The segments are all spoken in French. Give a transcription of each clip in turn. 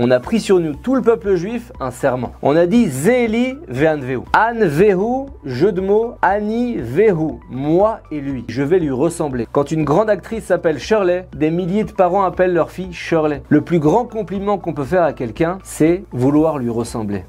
On a pris sur nous, tout le peuple juif, un serment. On a dit Zéli ve'anvehu. An vehu, jeu de mots, ani vehu, moi et lui. Je vais lui ressembler. Quand une grande actrice s'appelle Shirley, des milliers de parents appellent leur fille Shirley. Le plus grand compliment qu'on peut faire à quelqu'un, c'est vouloir lui ressembler.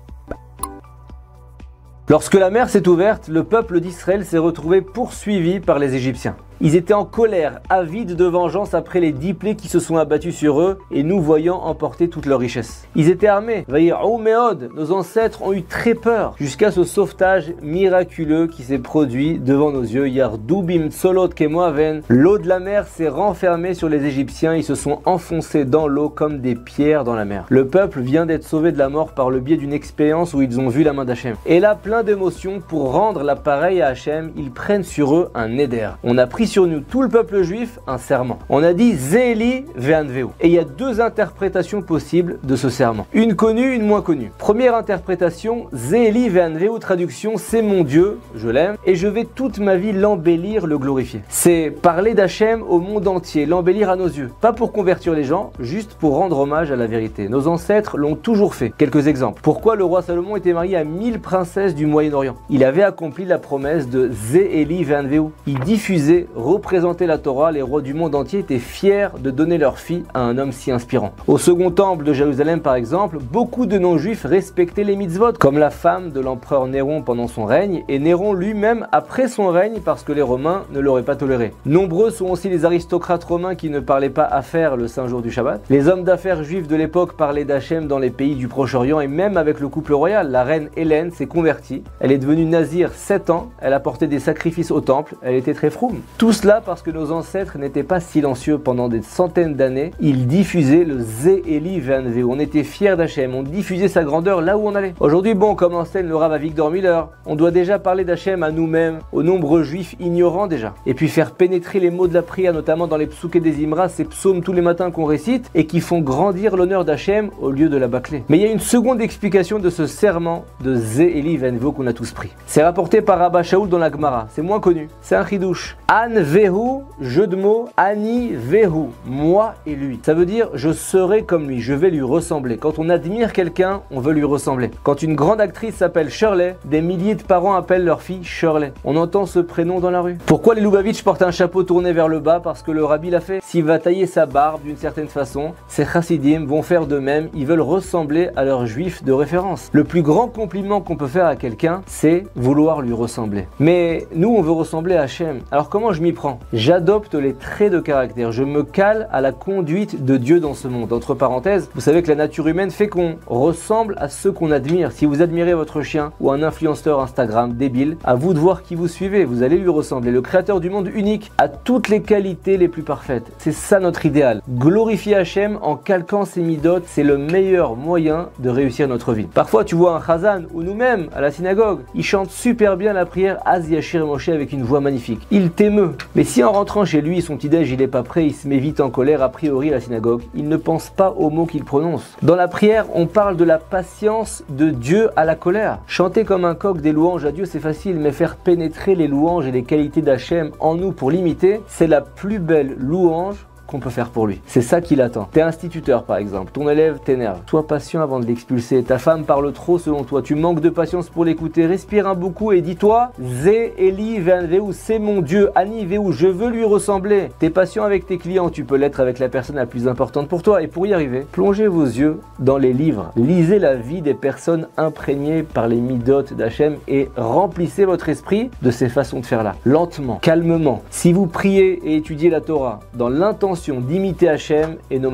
Lorsque la mer s'est ouverte, le peuple d'Israël s'est retrouvé poursuivi par les Égyptiens. Ils étaient en colère, avides de vengeance après les 10 plaies qui se sont abattues sur eux et nous voyant emporter toute leur richesse. Ils étaient armés. Nos ancêtres ont eu très peur jusqu'à ce sauvetage miraculeux qui s'est produit devant nos yeux. Yardoubim Tsolot Kemoaven. L'eau de la mer s'est renfermée sur les Égyptiens. Ils se sont enfoncés dans l'eau comme des pierres dans la mer. Le peuple vient d'être sauvé de la mort par le biais d'une expérience où ils ont vu la main d'Hachem. Et là, plein d'émotions, pour rendre l'appareil à Hachem, ils prennent sur eux un éder. On a pris sur nous, tout le peuple juif, un serment. On a dit Zéli ve'anvehu. Et il y a deux interprétations possibles de ce serment. Une connue, une moins connue. Première interprétation, Zéli ve'anvehu, traduction, c'est mon Dieu, je l'aime, et je vais toute ma vie l'embellir, le glorifier. C'est parler d'Hachem au monde entier, l'embellir à nos yeux. Pas pour convertir les gens, juste pour rendre hommage à la vérité. Nos ancêtres l'ont toujours fait. Quelques exemples. Pourquoi le roi Salomon était marié à 1000 princesses du Moyen-Orient? Il avait accompli la promesse de Zéli ve'anvehu. Il diffusait, représentait la Torah, les rois du monde entier étaient fiers de donner leur fille à un homme si inspirant. Au second temple de Jérusalem par exemple, beaucoup de non-juifs respectaient les mitzvot, comme la femme de l'empereur Néron pendant son règne, et Néron lui-même après son règne parce que les Romains ne l'auraient pas toléré. Nombreux sont aussi les aristocrates romains qui ne parlaient pas affaires le saint jour du Shabbat. Les hommes d'affaires juifs de l'époque parlaient d'Hachem dans les pays du Proche-Orient et même avec le couple royal. La reine Hélène s'est convertie, elle est devenue nazir 7 ans, elle apportait des sacrifices au temple, elle était très froum. Tout cela parce que nos ancêtres n'étaient pas silencieux pendant des centaines d'années. Ils diffusaient le Zéli ve'anvehu. On était fiers d'Hachem, on diffusait sa grandeur là où on allait. Aujourd'hui, bon, comme enseigne le Rav Avigdor Miller, on doit déjà parler d'Hachem à nous-mêmes, aux nombreux juifs ignorants déjà. Et puis faire pénétrer les mots de la prière, notamment dans les psuké des Imra, ces psaumes tous les matins qu'on récite et qui font grandir l'honneur d'Hachem au lieu de la bâcler. Mais il y a une seconde explication de ce serment de Zéli ve'anvehu qu'on a tous pris. C'est rapporté par Rabba Shaul dans la Gemara, c'est moins connu, c'est un chidouche. An vehu, jeu de mots, ani vehu, moi et lui. Ça veut dire je serai comme lui, je vais lui ressembler. Quand on admire quelqu'un, on veut lui ressembler. Quand une grande actrice s'appelle Shirley, des milliers de parents appellent leur fille Shirley. On entend ce prénom dans la rue. Pourquoi les Lubavitch portent un chapeau tourné vers le bas? Parce que le rabbi l'a fait. S'il va tailler sa barbe d'une certaine façon, ces chassidim vont faire de même, ils veulent ressembler à leur juif de référence. Le plus grand compliment qu'on peut faire à quelqu'un, c'est vouloir lui ressembler. Mais nous, on veut ressembler à Hachem. Alors comment je m'y prends? J'adopte les traits de caractère, je me cale à la conduite de Dieu dans ce monde. Entre parenthèses, vous savez que la nature humaine fait qu'on ressemble à ceux qu'on admire. Si vous admirez votre chien ou un influenceur Instagram débile, à vous de voir qui vous suivez, vous allez lui ressembler. Le créateur du monde unique a toutes les qualités les plus parfaites. C'est ça notre idéal. Glorifier Hachem en calquant ses midotes, c'est le meilleur moyen de réussir notre vie. Parfois tu vois un chazan ou nous-mêmes à la synagogue, il chante super bien la prière Az Yashir Moshe avec une voix magnifique. Il t'émeut. Mais si en rentrant chez lui, son petit-déj il est pas prêt, il se met vite en colère a priori à la synagogue, il ne pense pas aux mots qu'il prononce. Dans la prière, on parle de la patience de Dieu à la colère. Chanter comme un coq des louanges à Dieu, c'est facile, mais faire pénétrer les louanges et les qualités d'Hachem en nous pour l'imiter, c'est la plus belle louange qu'on peut faire pour lui. C'est ça qu'il attend. T'es instituteur par exemple, ton élève t'énerve. Sois patient avant de l'expulser. Ta femme parle trop selon toi, tu manques de patience pour l'écouter. Respire un bon coup et dis-toi Zéli ve'anvehu, c'est mon Dieu, ani ve'hu, je veux lui ressembler. T'es patient avec tes clients, tu peux l'être avec la personne la plus importante pour toi. Et pour y arriver, plongez vos yeux dans les livres. Lisez la vie des personnes imprégnées par les midotes d'Hachem et remplissez votre esprit de ces façons de faire là. Lentement, calmement. Si vous priez et étudiez la Torah dans l'intention d'imiter Hachem et nos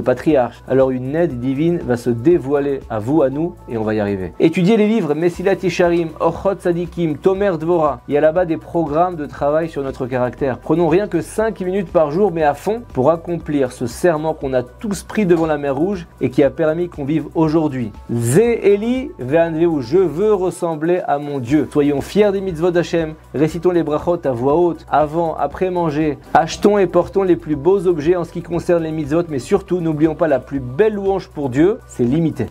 patriarches, alors une aide divine va se dévoiler à vous, à nous, et on va y arriver. Étudiez les livres Mesilat Yesharim, Orchot Tzadikim, Tomer Dvorah. Il y a là-bas des programmes de travail sur notre caractère. Prenons rien que 5 minutes par jour, mais à fond, pour accomplir ce serment qu'on a tous pris devant la mer Rouge et qui a permis qu'on vive aujourd'hui. Zéli ve'anvehu, je veux ressembler à mon Dieu. Soyons fiers des mitzvot d'Hachem, récitons les brachot à voix haute, avant, après manger, achetons et portons les plus beaux objets en ce qui concerne les mitzvot, mais surtout n'oublions pas la plus belle louange pour Dieu, c'est l'imiter.